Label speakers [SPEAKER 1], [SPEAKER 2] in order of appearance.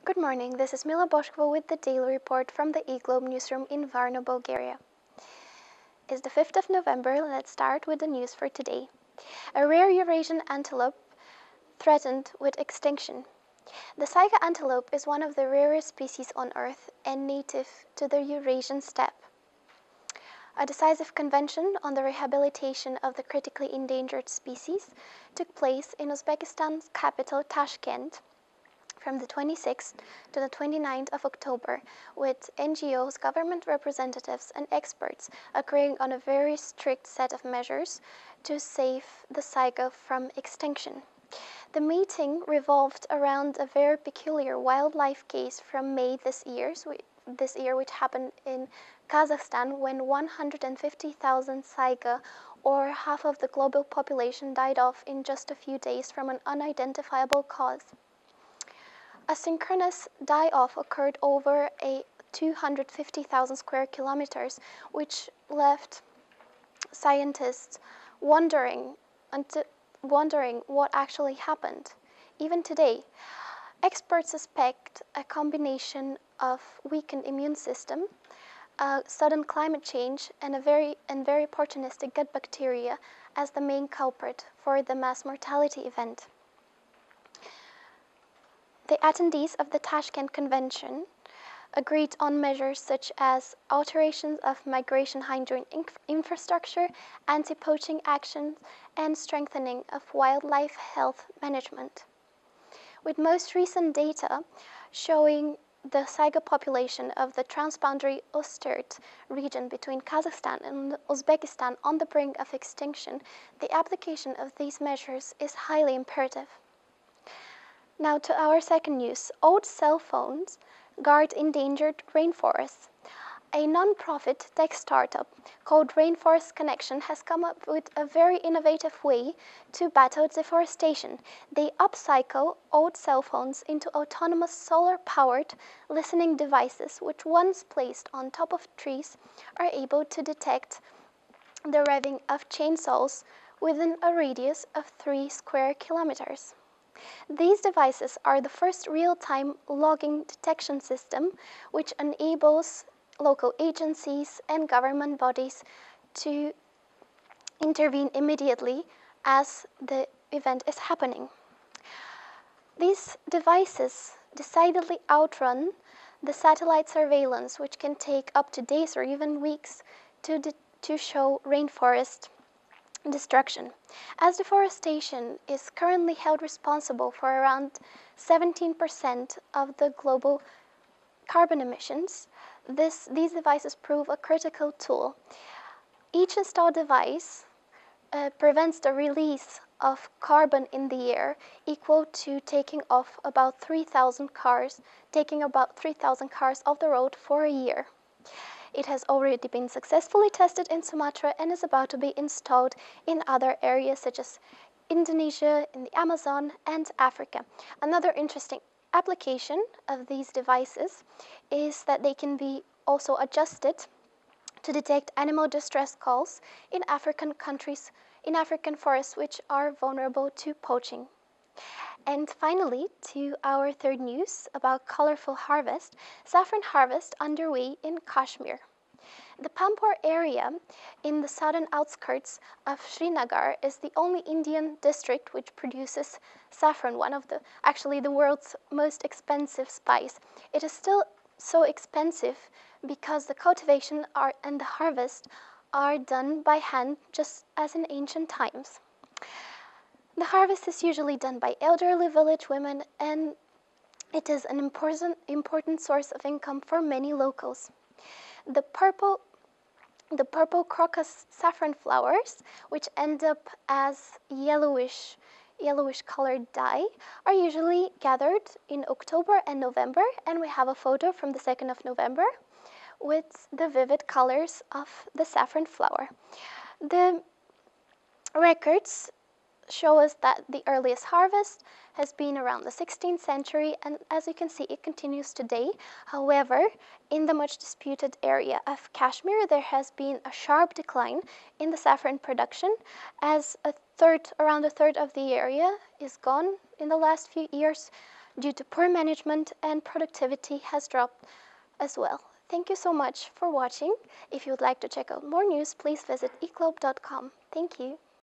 [SPEAKER 1] Good morning, this is Mila Boshkova with the Daily Report from the eGlobe newsroom in Varna, Bulgaria. It's the 5th of November. Let's start with the news for today. A rare Eurasian antelope threatened with extinction. The Saiga antelope is one of the rarest species on Earth and native to the Eurasian steppe. A decisive convention on the rehabilitation of the critically endangered species took place in Uzbekistan's capital Tashkent from the 26th to the 29th of October, with NGOs, government representatives, and experts agreeing on a very strict set of measures to save the saiga from extinction. The meeting revolved around a very peculiar wildlife case from May this year, which happened in Kazakhstan when 150,000 saiga, or half of the global population, died off in just a few days from an unidentifiable cause. A synchronous die-off occurred over 250,000 square kilometers, which left scientists wondering what actually happened. Even today, experts suspect a combination of weakened immune system, sudden climate change, and very opportunistic gut bacteria as the main culprit for the mass mortality event. The attendees of the Tashkent Convention agreed on measures such as alterations of migration hindering infrastructure, anti-poaching actions, and strengthening of wildlife health management. With most recent data showing the saiga population of the transboundary Ostert region between Kazakhstan and Uzbekistan on the brink of extinction, the application of these measures is highly imperative. Now to our second news. Old cell phones guard endangered rainforests. A non-profit tech startup called Rainforest Connection has come up with a very innovative way to battle deforestation. They upcycle old cell phones into autonomous solar-powered listening devices, which once placed on top of trees are able to detect the revving of chainsaws within a radius of 3 square kilometers. These devices are the first real-time logging detection system, which enables local agencies and government bodies to intervene immediately as the event is happening. These devices decidedly outrun the satellite surveillance, which can take up to days or even weeks to show rainforest destruction. As deforestation is currently held responsible for around 17% of the global carbon emissions, these devices prove a critical tool. Each installed device prevents the release of carbon in the air equal to taking about 3,000 cars off the road for a year. It has already been successfully tested in Sumatra and is about to be installed in other areas such as Indonesia, in the Amazon, and Africa. Another interesting application of these devices is that they can be also adjusted to detect animal distress calls in African forests which are vulnerable to poaching. And finally, to our third news about colorful harvest, saffron harvest underway in Kashmir. The Pampore area in the southern outskirts of Srinagar is the only Indian district which produces saffron, actually the world's most expensive spice. It is still so expensive because the cultivation and the harvest are done by hand just as in ancient times. The harvest is usually done by elderly village women, and it is an important source of income for many locals. The purple crocus saffron flowers, which end up as yellowish colored dye, are usually gathered in October and November, and we have a photo from the 2nd of November with the vivid colors of the saffron flower. The records show us that the earliest harvest has been around the 16th century, and as you can see, it continues today. However, in the much disputed area of Kashmir, there has been a sharp decline in the saffron production, as around a third of the area is gone in the last few years due to poor management, and productivity has dropped as well. Thank you so much for watching. If you would like to check out more news, please visit eclobe.com. Thank you.